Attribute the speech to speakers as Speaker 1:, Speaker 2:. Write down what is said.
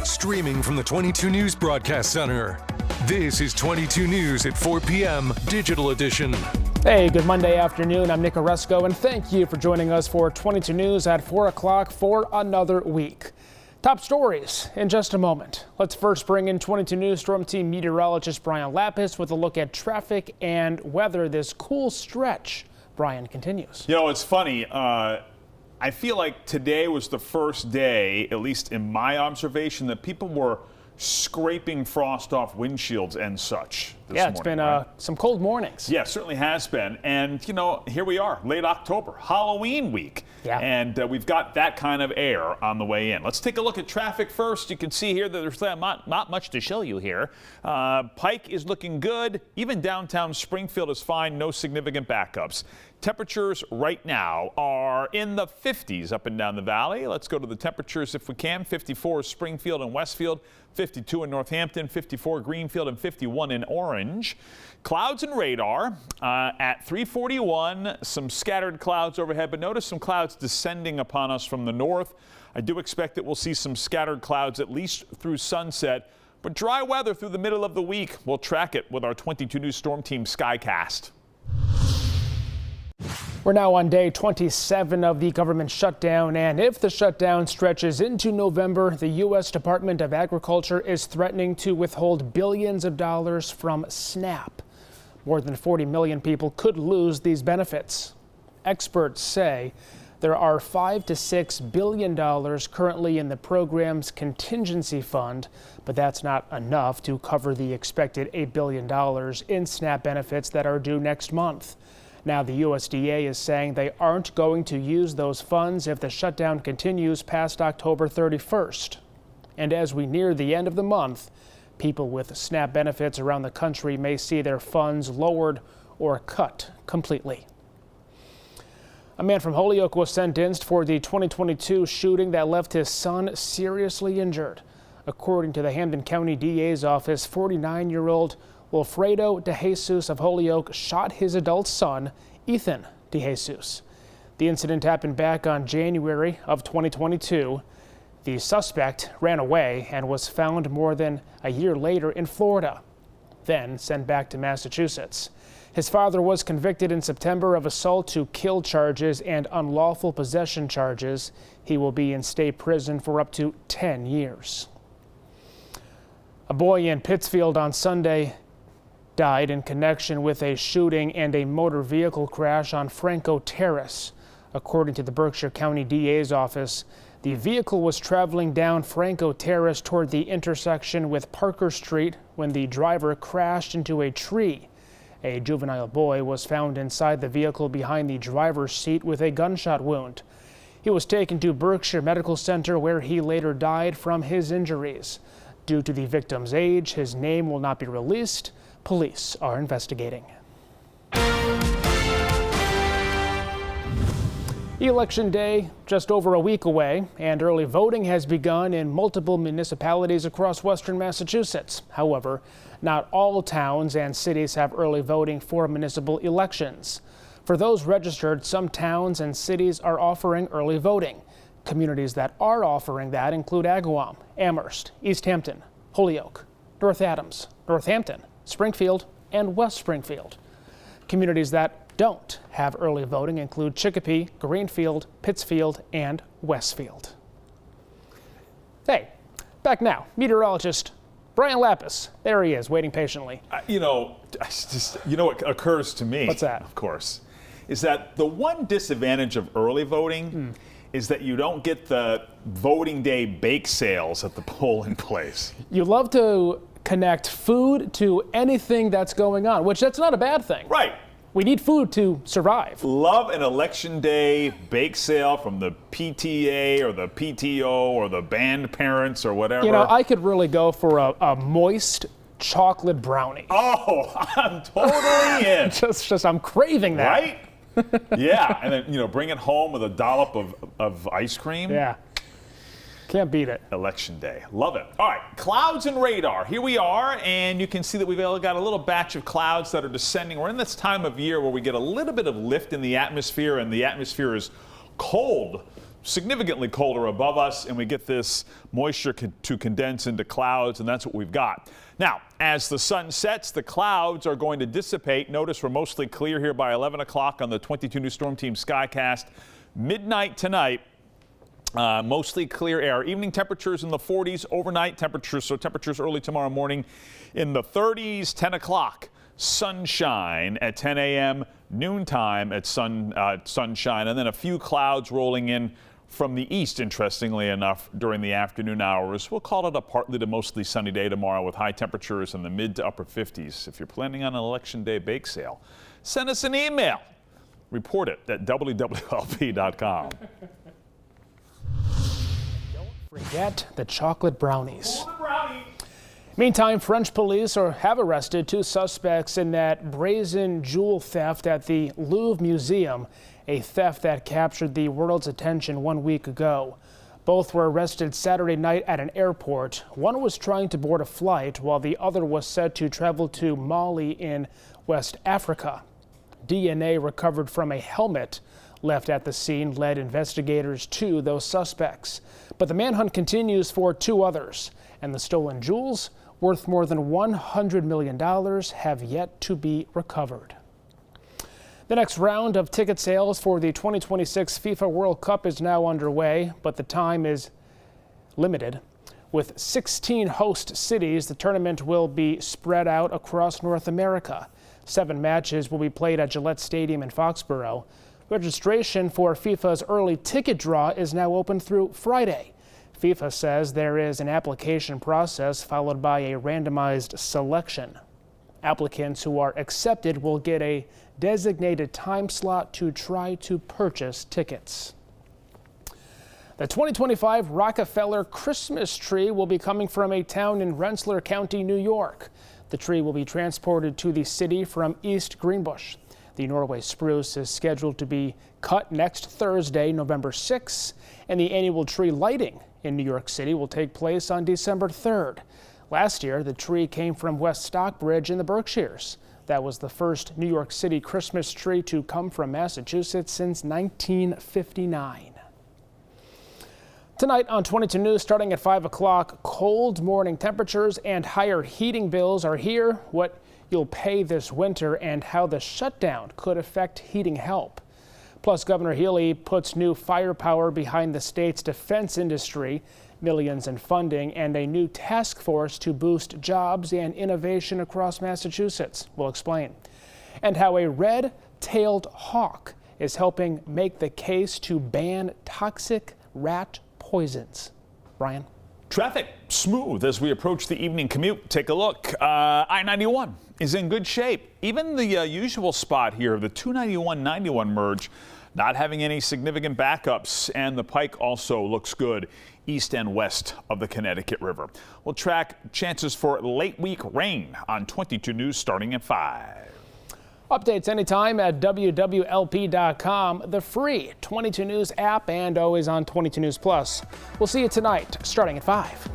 Speaker 1: Streaming from the 22 News Broadcast Center. This is 22 News at 4 p.m. Digital Edition.
Speaker 2: Hey, good Monday afternoon. I'm Nick Oresko, and thank you for joining us for 22 News at 4 o'clock for another week. Top stories in just a moment. Let's first bring in 22 News Storm Team meteorologist Brian Lapis with a look at traffic and weather this cool stretch. Brian continues.
Speaker 3: You know, it's funny. I feel like today was the first day, at least in my observation, that people were scraping frost off windshields and such this morning.
Speaker 2: It's been
Speaker 3: right?
Speaker 2: some cold mornings.
Speaker 3: Yeah, certainly has been. And, you know, here we are, late October, Halloween week.
Speaker 2: Yeah.
Speaker 3: And we've got that kind of air on the way in. Let's take a look at traffic first. You can see here that there's not much to show you here. Pike is looking good. Even downtown Springfield is fine. No significant backups. Temperatures right now are in the 50s up and down the valley. Let's go to the temperatures if we can. 54 is Springfield and Westfield, 52 in Northampton, 54 Greenfield, and 51 in Orange. Clouds and radar at 341. Some scattered clouds overhead, but notice some clouds descending upon us from the north. I do expect that we'll see some scattered clouds at least through sunset, but dry weather through the middle of the week. We'll track it with our 22 News Storm Team Skycast.
Speaker 2: We're now on day 27 of the government shutdown, and if the shutdown stretches into November, the U.S. Department of Agriculture is threatening to withhold billions of dollars from SNAP. More than 40 million people could lose these benefits. Experts say there are $5 to $6 billion currently in the program's contingency fund, but that's not enough to cover the expected $8 billion in SNAP benefits that are due next month. Now, the USDA is saying they aren't going to use those funds if the shutdown continues past October 31st. And as we near the end of the month, people with SNAP benefits around the country may see their funds lowered or cut completely. A man from Holyoke was sentenced for the 2022 shooting that left his son seriously injured. According to the Hampden County DA's office, 49-year-old Wilfredo DeJesus of Holyoke shot his adult son, Ethan DeJesus. The incident happened back on January of 2022. The suspect ran away and was found more than a year later in Florida, then sent back to Massachusetts. His father was convicted in September of assault to kill charges and unlawful possession charges. He will be in state prison for up to 10 years. A boy in Pittsfield on Sunday died in connection with a shooting and a motor vehicle crash on Franco Terrace. According to the Berkshire County DA's office, the vehicle was traveling down Franco Terrace toward the intersection with Parker Street when the driver crashed into a tree. A juvenile boy was found inside the vehicle behind the driver's seat with a gunshot wound. He was taken to Berkshire Medical Center where he later died from his injuries. Due to the victim's age, his name will not be released. Police are investigating. Election Day just over a week away, and early voting has begun in multiple municipalities across western Massachusetts. However, not all towns and cities have early voting for municipal elections. For those registered, some towns and cities are offering early voting. Communities that are offering that include Agawam, Amherst, East Hampton, Holyoke, North Adams, Northampton, Springfield, and West Springfield. Communities that don't have early voting include Chicopee, Greenfield, Pittsfield, and Westfield. Hey, back now, meteorologist Brian Lapis. There he is, waiting patiently.
Speaker 3: You know what occurs to me,
Speaker 2: what's that?
Speaker 3: Of course, is that the one disadvantage of early voting is that you don't get the voting day bake sales at the polling place.
Speaker 2: You love to connect food to anything that's going on, which that's not a bad thing.
Speaker 3: Right.
Speaker 2: We need food to survive.
Speaker 3: Love an election day bake sale from the PTA or the PTO or the band parents or whatever.
Speaker 2: You know, I could really go for a moist chocolate brownie.
Speaker 3: Oh, I'm totally in.
Speaker 2: Just I'm craving that.
Speaker 3: Right? Yeah, and then, bring it home with a dollop of ice cream.
Speaker 2: Yeah. Can't beat it.
Speaker 3: Election day. Love it. All right, clouds and radar. Here we are, and you can see that we've got a little batch of clouds that are descending. We're in this time of year where we get a little bit of lift in the atmosphere, and the atmosphere is cold significantly colder above us, and we get this moisture to condense into clouds, and that's what we've got. Now, as the sun sets, the clouds are going to dissipate. Notice we're mostly clear here by 11 o'clock on the 22 News Storm Team Skycast. Midnight tonight, mostly clear air. Evening temperatures in the 40s. Overnight temperatures, so temperatures early tomorrow morning in the 30s. 10 o'clock, sunshine at 10 a.m., noontime at sunshine, and then a few clouds rolling in from the east, interestingly enough, during the afternoon hours. We'll call it a partly to mostly sunny day tomorrow with high temperatures in the mid to upper 50s. If you're planning on an Election Day bake sale, send us an email. Report it at wwlp.com.
Speaker 2: Don't forget the chocolate brownies. Meantime, French police have arrested 2 suspects in that brazen jewel theft at the Louvre Museum, a theft that captured the world's attention 1 week ago. Both were arrested Saturday night at an airport. One was trying to board a flight, while the other was set to travel to Mali in West Africa. DNA recovered from a helmet left at the scene led investigators to those suspects. But the manhunt continues for 2 others, and the stolen jewels, worth more than $100 million, have yet to be recovered. The next round of ticket sales for the 2026 FIFA World Cup is now underway, but the time is limited. With 16 host cities, the tournament will be spread out across North America. 7 matches will be played at Gillette Stadium in Foxborough. Registration for FIFA's early ticket draw is now open through Friday. FIFA says there is an application process followed by a randomized selection. Applicants who are accepted will get a designated time slot to try to purchase tickets. The 2025 Rockefeller Christmas tree will be coming from a town in Rensselaer County, New York. The tree will be transported to the city from East Greenbush. The Norway spruce is scheduled to be cut next Thursday, November 6th, and the annual tree lighting in New York City will take place on December 3rd. Last year, the tree came from West Stockbridge in the Berkshires. That was the first New York City Christmas tree to come from Massachusetts since 1959. Tonight on 22 News, starting at 5 o'clock, cold morning temperatures and higher heating bills are here. What you'll pay this winter and how the shutdown could affect heating help. Plus, Governor Healy puts new firepower behind the state's defense industry, millions in funding, and a new task force to boost jobs and innovation across Massachusetts. We'll explain. And how a red-tailed hawk is helping make the case to ban toxic rat poisons. Brian?
Speaker 3: Traffic smooth as we approach the evening commute. Take a look. I-91 is in good shape. Even the usual spot here, the 291-91 merge, not having any significant backups, and the Pike also looks good east and west of the Connecticut River. We'll track chances for late week rain on 22 News starting at 5.
Speaker 2: Updates anytime at wwlp.com, the free 22 News app, and always on 22 News Plus. We'll see you tonight starting at 5.